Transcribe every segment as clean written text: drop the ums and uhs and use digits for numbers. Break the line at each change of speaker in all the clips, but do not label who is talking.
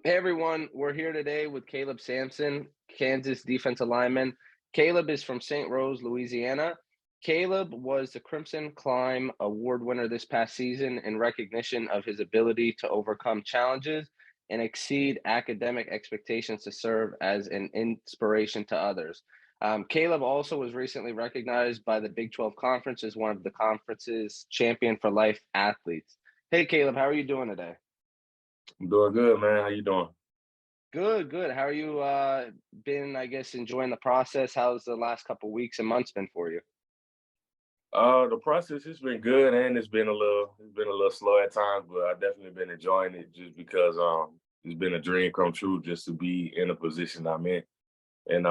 Hey everyone, we're here today with Caleb Sampson, Kansas defensive lineman. Caleb is from St. Rose, Louisiana. Caleb was the Crimson Climb Award winner this past season in recognition of his ability to overcome challenges and exceed academic expectations to serve as an inspiration to others. Caleb also was recently recognized by the Big 12 Conference as one of the conference's champion for life athletes. Hey Caleb, how are you doing today?
I'm doing good, man. How you doing?
Good, good. How are you been, I guess, enjoying the process? How's the last couple weeks and months been for you?
The process has been good, and it's been a little slow at times, but I definitely been enjoying it just because it's been a dream come true just to be in a position I'm in, and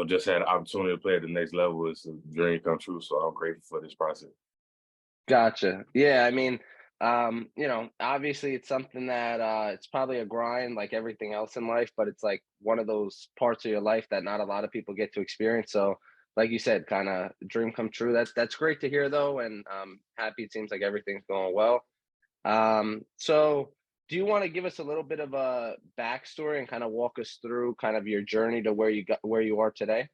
just had the opportunity to play at the next level. It's a dream come true, so I'm grateful for this process.
Gotcha. Yeah, I mean, obviously it's something that it's probably a grind like everything else in life, but it's like one of those parts of your life that not a lot of people get to experience. So, like you said, kind of dream come true. That's great to hear though, and happy it seems like everything's going well. So do you want to give us a little bit of a backstory and kind of walk us through kind of your journey to where you are today?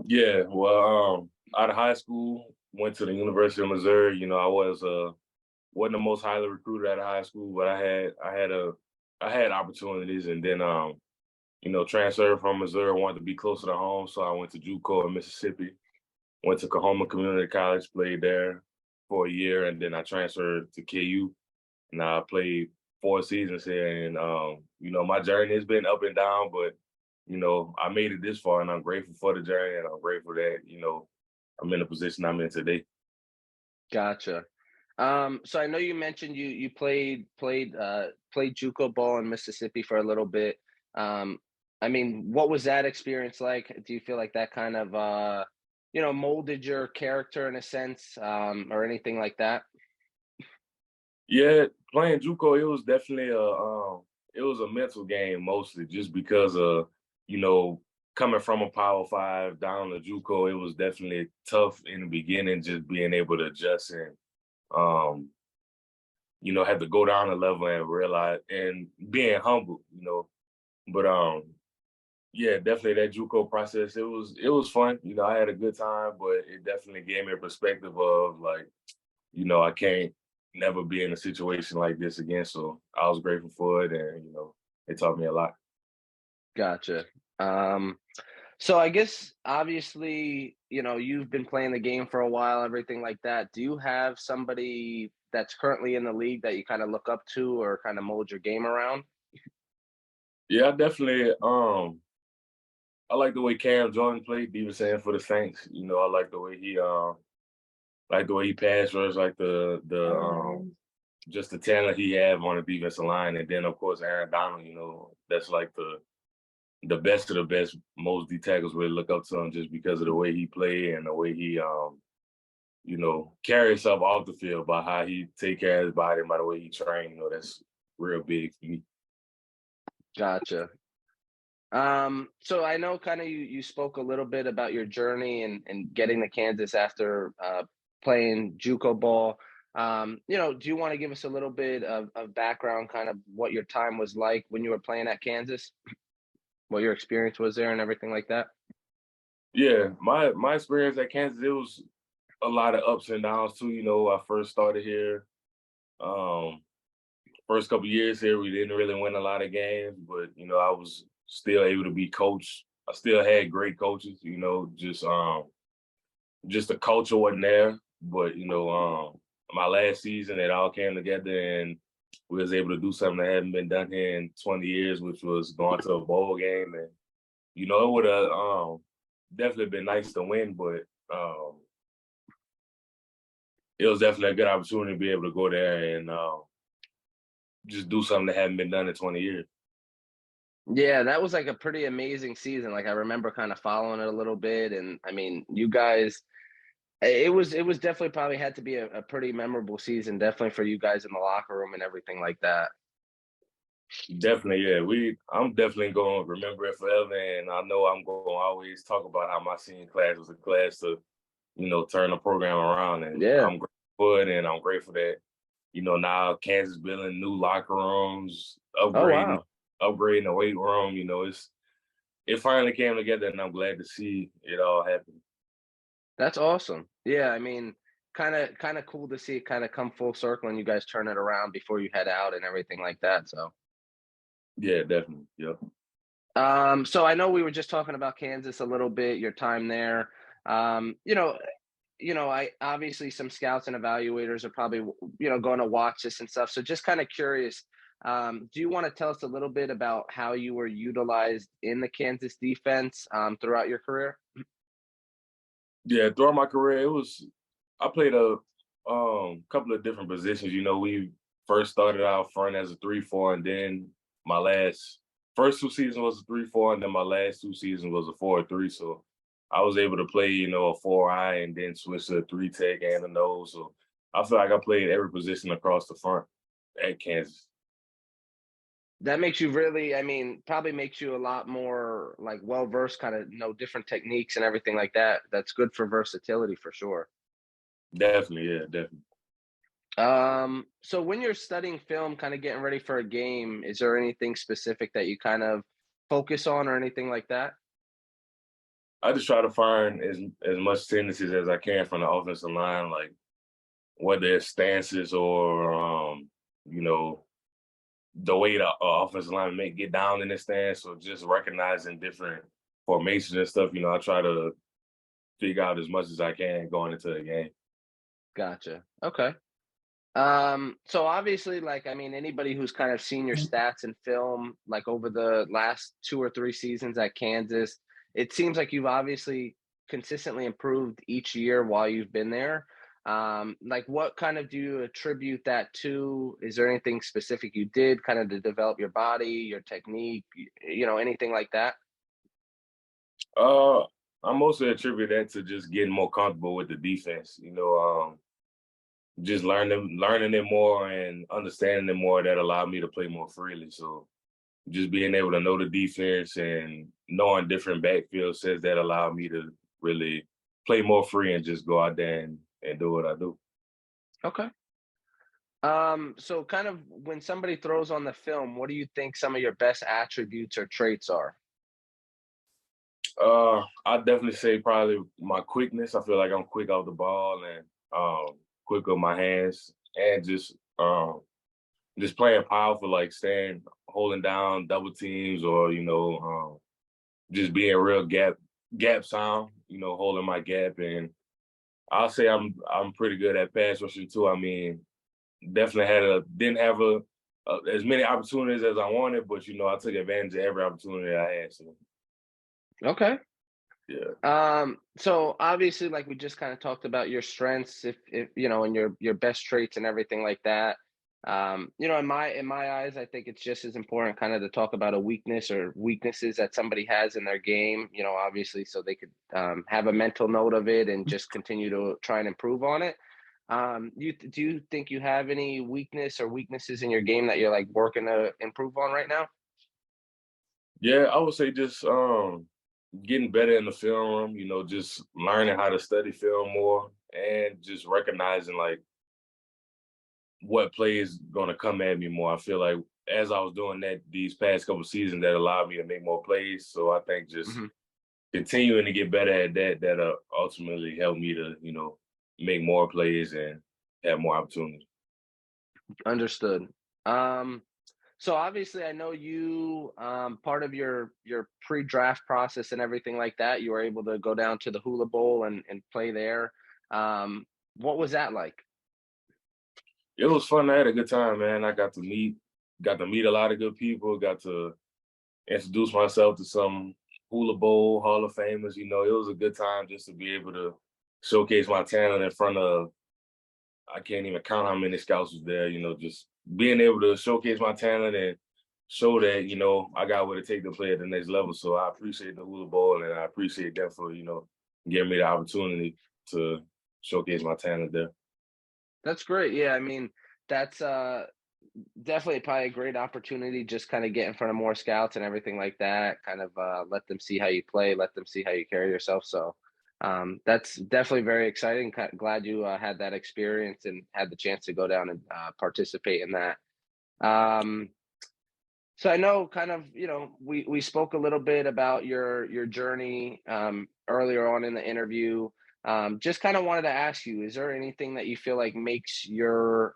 Yeah, well, out of high school, went to the University of Missouri. I wasn't the most highly recruited out of high school, but I had opportunities, and then transferred from Missouri, wanted to be closer to home, so I went to Juco in Mississippi. Went to Kahoma Community College, played there for a year, and then I transferred to KU, and I played 4 seasons here. And my journey has been up and down, but I made it this far, and I'm grateful for the journey, and I'm grateful that I'm in the position I'm in today.
Gotcha. So I know you mentioned you played JUCO ball in Mississippi for a little bit. Um, I mean, what was that experience like? Do you feel like that kind of molded your character in a sense, or anything like that?
Yeah, playing JUCO, it was a mental game mostly, just because of you know coming from a Power Five down to JUCO. It was definitely tough in the beginning, just being able to adjust and um, had to go down a level and realize and being humble. But yeah, definitely that JUCO process. It was fun. I had a good time, but it definitely gave me a perspective of like I can't never be in a situation like this again. So I was grateful for it, and it taught me a lot.
Gotcha. Um, so I guess obviously, you've been playing the game for a while, everything like that. Do you have somebody that's currently in the league that you kind of look up to or kind of mold your game around?
Yeah, I definitely. I like the way Cam Jordan played, defense end for the Saints. I like the way he passed rush, like the just the talent he have on the defensive line, and then of course Aaron Donald. That's like the best of the best. Most D tackles really look up to him just because of the way he played and the way he carry himself off the field, by how he take care of his body, by the way he train. That's real big for me.
Gotcha. So I know kind of you spoke a little bit about your journey and getting to Kansas after playing JUCO ball. Do you want to give us a little bit of background, kind of what your time was like when you were playing at Kansas, what your experience was there and everything like that?
Yeah, my experience at Kansas, it was a lot of ups and downs too. I first started here. Um, First couple years here, we didn't really win a lot of games, but I was still able to be coached. I still had great coaches. Just the culture wasn't there. But my last season, it all came together, and we was able to do something that hadn't been done here in 20 years, which was going to a bowl game. And it would have definitely been nice to win, but it was definitely a good opportunity to be able to go there and just do something that hadn't been done in 20 years.
Yeah, that was like a pretty amazing season. Like I remember kind of following it a little bit, and I mean, you guys, it was definitely probably had to be a pretty memorable season, definitely for you guys in the locker room and everything like that.
Definitely, yeah. I'm definitely going to remember it forever, and I know I'm going to always talk about how my senior class was a class to, turn the program around, and
Yeah.
I'm grateful for it, and I'm grateful that, now Kansas building new locker rooms,
Oh, wow.
upgrading, upgrading the weight room. It finally came together, and I'm glad to see it all happen.
That's awesome. Yeah, I mean, kinda cool to see it kinda come full circle and you guys turn it around before you head out and everything like that, so.
Yeah, definitely. Yep.
So I know we were just talking about Kansas a little bit, your time there. Um, you know I obviously some scouts and evaluators are probably, going to watch this and stuff. So just kind of curious, do you want to tell us a little bit about how you were utilized in the Kansas defense throughout your career?
Yeah, throughout my career, I played a couple of different positions. We first started out front as a 3-4, and then my last first 2 seasons was a 3-4, and then my last 2 seasons was a 4-3. So I was able to play, a 4-eye and then switch to a 3 tech and a nose. So I feel like I played every position across the front at Kansas.
That makes you really, I mean, probably makes you a lot more like well versed, kind of know different techniques and everything like that. That's good for versatility for sure.
Definitely, yeah, definitely.
So when you're studying film, kind of getting ready for a game, is there anything specific that you kind of focus on or anything like that?
I just try to find as much tendencies as I can from the offensive line, like whether it's stances or you know, the way the offensive line may get down in the stance, or just recognizing different formations and stuff. I try to figure out as much as I can going into the game.
Gotcha. Okay. So obviously, like, I mean, anybody who's kind of seen your stats and film, like over the last 2 or 3 seasons at Kansas, it seems like you've obviously consistently improved each year while you've been there. Like, what kind of do you attribute that to? Is there anything specific you did kind of to develop your body, your technique, anything like that?
Uh, I mostly attribute that to just getting more comfortable with the defense. Just learning it more and understanding it more that allowed me to play more freely. So just being able to know the defense and knowing different backfield sets that allowed me to really play more free and just go out there and do what I do.
Okay. So kind of when somebody throws on the film, what do you think some of your best attributes or traits are?
I definitely say probably my quickness. I feel like I'm quick off the ball and quick with my hands, and just playing powerful, like staying holding down double teams, or just being real gap sound. Holding my gap, and I'll say I'm pretty good at pass rushing too. I mean, definitely didn't have as many opportunities as I wanted, but I took advantage of every opportunity I had. So
Okay.
yeah.
So obviously, like we just kind of talked about your strengths, if and your best traits and everything like that. In my eyes, I think it's just as important kind of to talk about a weakness or weaknesses that somebody has in their game, obviously, so they could have a mental note of it and just continue to try and improve on it. Do you think you have any weakness or weaknesses in your game that you're like working to improve on right now?
Yeah, I would say just getting better in the film room, just learning how to study film more and just recognizing like what play is gonna come at me more. I feel like as I was doing that these past couple seasons, that allowed me to make more plays. So I think just
Hmm.
continuing to get better at that ultimately help me to, make more plays and have more opportunities.
Understood. Um, So obviously, I know you part of your pre-draft process and everything like that. You were able to go down to the Hula Bowl and play there. What was that like?
It was fun. I had a good time, man. I got to meet a lot of good people, got to introduce myself to some Hula Bowl Hall of Famers. It was a good time just to be able to showcase my talent in front of, I can't even count how many scouts was there. Just being able to showcase my talent and show that, I got what it takes to play at the next level. So I appreciate the Hula Bowl, and I appreciate them for, giving me the opportunity to showcase my talent there.
That's great. Yeah, I mean, that's definitely probably a great opportunity. Just kind of get in front of more scouts and everything like that. Kind of let them see how you play, let them see how you carry yourself. So that's definitely very exciting. Glad you had that experience and had the chance to go down and participate in that. Um, So I know kind of, we spoke a little bit about your journey earlier on in the interview. Just kind of wanted to ask you, is there anything that you feel like makes your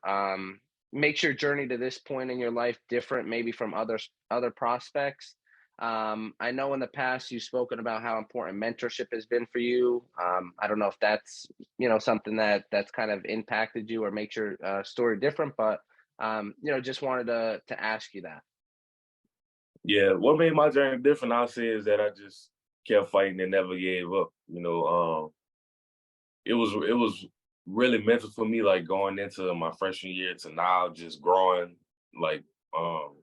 journey to this point in your life different, maybe from other prospects? I know in the past you've spoken about how important mentorship has been for you. I don't know if that's something that's kind of impacted you or makes your story different, but just wanted to ask you that.
Yeah, what made my journey different, I'll say, is that I just kept fighting and never gave up. It was really mental for me, like going into my freshman year to now, just growing like um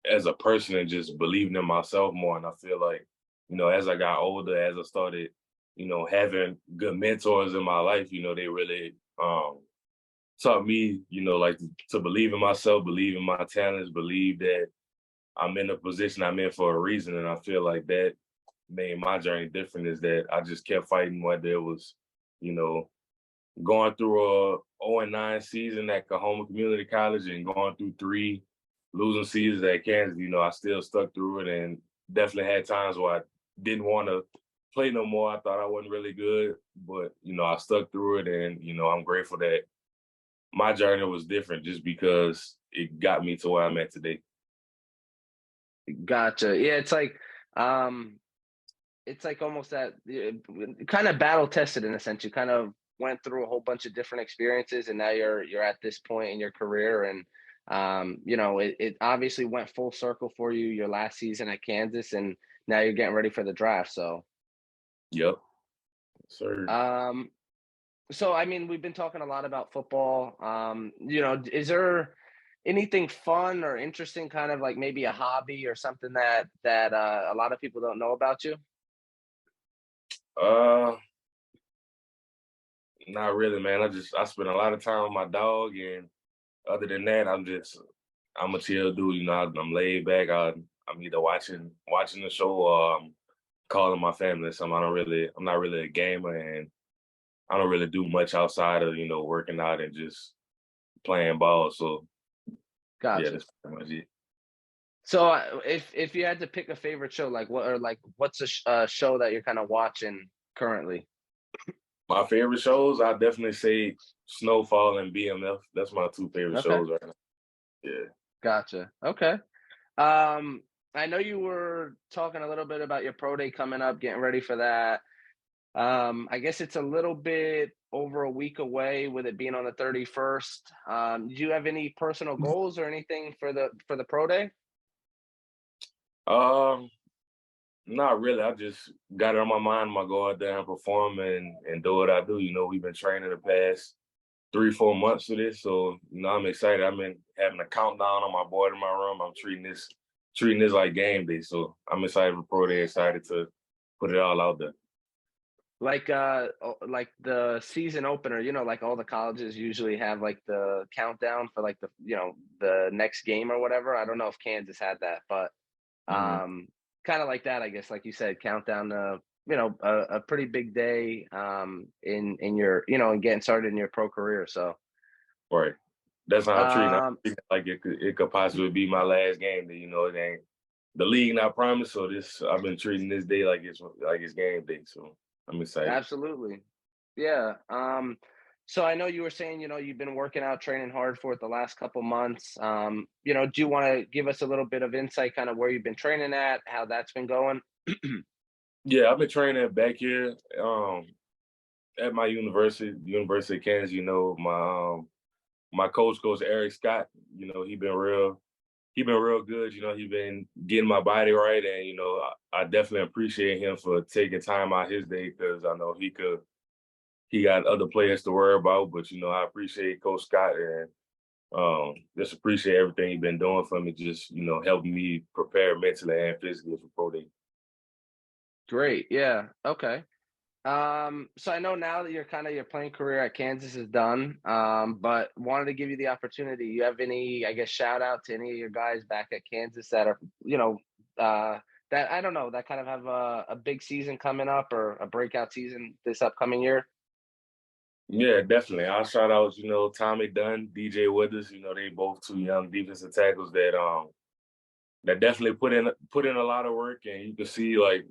as a person and just believing in myself more. And I feel like, as I got older, as I started, having good mentors in my life, they really taught me, like to believe in myself, believe in my talents, believe that I'm in the position I'm in for a reason. And I feel like that made my journey different, is that I just kept fighting, whether it was, you know, going through a 0-9 season at Kahoma Community College and going through 3 losing seasons at Kansas. I still stuck through it, and definitely had times where I didn't want to play no more. I thought I wasn't really good, but I stuck through it, and I'm grateful that my journey was different just because it got me to where I'm at today.
Gotcha. Yeah, it's like almost that kind of battle tested in a sense. You kind of went through a whole bunch of different experiences, and now you're at this point in your career, and it obviously went full circle for you your last season at Kansas, and now you're getting ready for the draft.
Yep, sir.
Um, so I mean, we've been talking a lot about football. Is there anything fun or interesting, kind of like maybe a hobby or something that a lot of people don't know about you?
Uh, Not really, man. I spend a lot of time with my dog, and other than that, I'm a chill dude. I'm laid back. I'm either watching the show or I'm calling my family. So I'm not really a gamer, and I don't really do much outside of working out and just playing ball. So yeah,
Gotcha.
that's pretty much it.
So, if you had to pick a favorite show, what's a show that you're kind of watching currently?
My favorite shows, I definitely say Snowfall and BMF. That's my 2 favorite
Okay,
shows right now. Yeah.
gotcha. Okay. Um, I know you were talking a little bit about your pro day coming up, getting ready for that. I guess it's a little bit over a week away with it being on the 31st. Do you have any personal goals or anything for the pro day?
Um, Not really. I just got it on my mind. I'm gonna go out there and perform and do what I do. We've been training the past 3-4 months for this, so I'm excited. I've been having a countdown on my board in my room. I'm treating this like game day. So I'm excited for pro day. Excited to put it all out there.
Like the season opener, like all the colleges usually have like the countdown for like the next game or whatever. I don't know if Kansas had that, but
Hmm.
um kind of like that, I guess, like you said, countdown to a pretty big day in your and getting started in your pro career. So
Right. That's how I'm treating it. I'm
um
treating it like it could possibly be my last game day. It ain't the league not promised. So this I've been treating this day like it's game day. So I'm excited.
absolutely. Yeah. So I know you were saying, you've been working out, training hard for it the last couple months. Do you want to give us a little bit of insight, kind of where you've been training at, how that's been going?
Yeah, I've been training back here at my university, the University of Kansas. My coach Eric Scott. He been real good. He been getting my body right, and I definitely appreciate him for taking time out his day, because I know he got other players to worry about. But I appreciate Coach Scott, and just appreciate everything he's been doing for me. Just helping me prepare mentally and physically for pro day.
Great. Yeah. Okay. So I know now that your playing career at Kansas is done, but wanted to give you the opportunity. You have any, I guess, shout out to any of your guys back at Kansas that are, that I don't know, that kind of have a big season coming up or a breakout season this upcoming year?
Yeah, definitely. I'll shout out, Tommy Dunn, DJ Withers. They both 2 young defensive tackles that that definitely put in a lot of work, and you can see like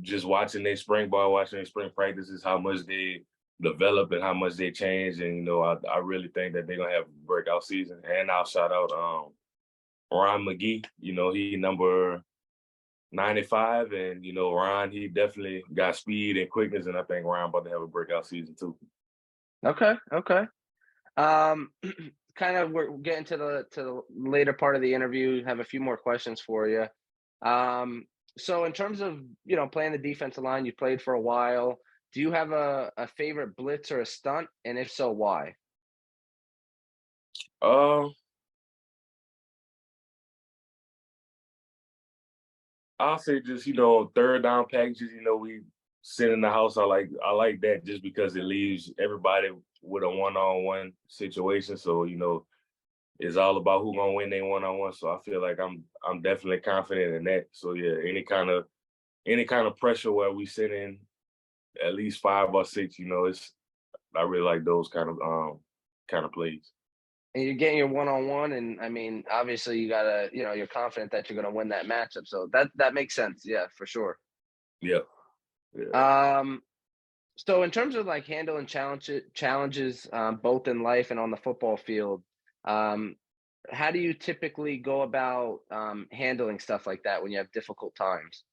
just watching their spring ball, watching their spring practices, how much they develop and how much they change. And I really think that they're gonna have a breakout season. And I'll shout out Ron McGee. He number 95, and Ron, he definitely got speed and quickness, and I think Ron about to have a breakout season too.
Okay, okay. Um, kind of we're getting to the later part of the interview. Have a few more questions for you. Um, so in terms of playing the defensive line, you played for a while. Do you have a favorite blitz or a stunt, and if so, why?
Uh, I'll say just third down packages. We sit in the house. I like that just because it leaves everybody with a one-on-one situation. So it's all about who gonna win their one-on-one. So I feel like I'm definitely confident in that. So yeah, any kind of pressure where we sit in at least 5 or 6, it's I really like those kind of plays.
And you're getting your one-on-one, and I mean, obviously, you gotta, you're confident that you're gonna win that matchup. So that makes sense. Yeah, for sure.
Yeah, yeah.
Um, so in terms of like handling challenges, both in life and on the football field, um, how do you typically go about handling stuff like that when you have difficult times?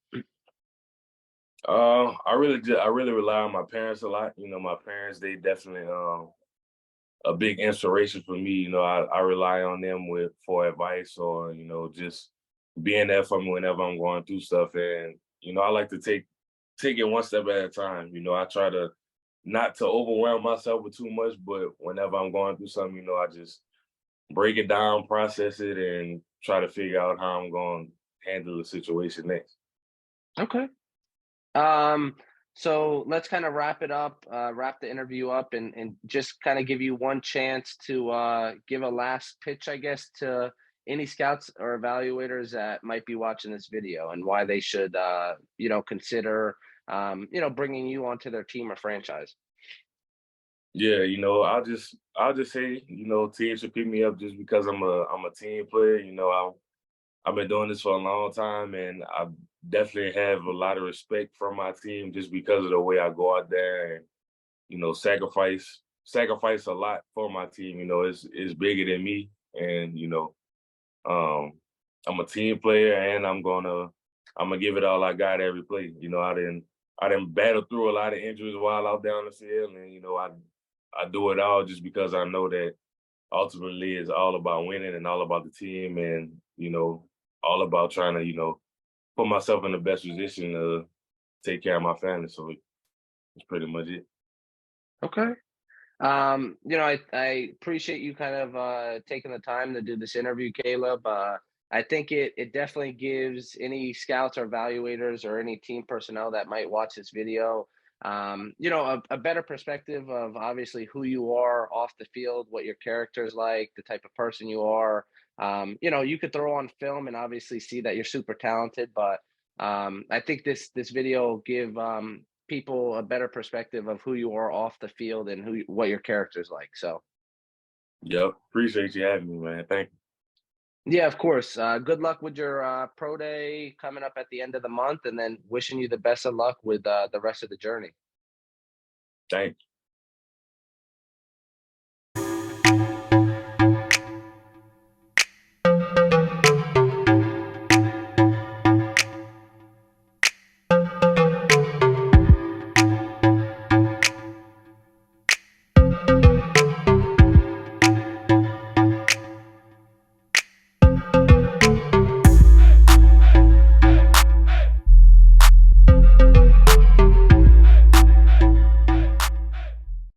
I really rely on my parents a lot. My parents, they definitely a big inspiration for me. I rely on them for advice, or just being there for me whenever I'm going through stuff. And I like to take it one step at a time. I try to not to overwhelm myself with too much, but whenever I'm going through something, I just break it down, process it, and try to figure out how I'm going to handle the situation next.
Okay. Um, so let's kind of wrap the interview up, and just kind of give you one chance to give a last pitch, I guess, to any scouts or evaluators that might be watching this video, and why they should, consider, bringing you onto their team or franchise.
Yeah, I'll just say, teams should pick me up just because I'm a team player. I've been doing this for a long time, and I definitely have a lot of respect for my team just because of the way I go out there and sacrifice a lot for my team. It's bigger than me, and um, I'm a team player, and I'm gonna give it all I got every play. I didn't battle through a lot of injuries while out there on the field, and I do it all just because I know that ultimately it's all about winning and all about the team, and all about trying to put myself in the best position to take care of my family. So it's pretty much it.
Okay. I appreciate you kind of taking the time to do this interview, Caleb. I think it definitely gives any scouts or evaluators or any team personnel that might watch this video, a better perspective of obviously who you are off the field, what your character is like, the type of person you are. You could throw on film and obviously see that you're super talented, but I think this video will give people a better perspective of who you are off the field and what your character is like. So
Yep. Appreciate you having me, man. Thank you.
yeah, of course. Good luck with your pro day coming up at the end of the month, and then wishing you the best of luck with the rest of the journey.
Thank you.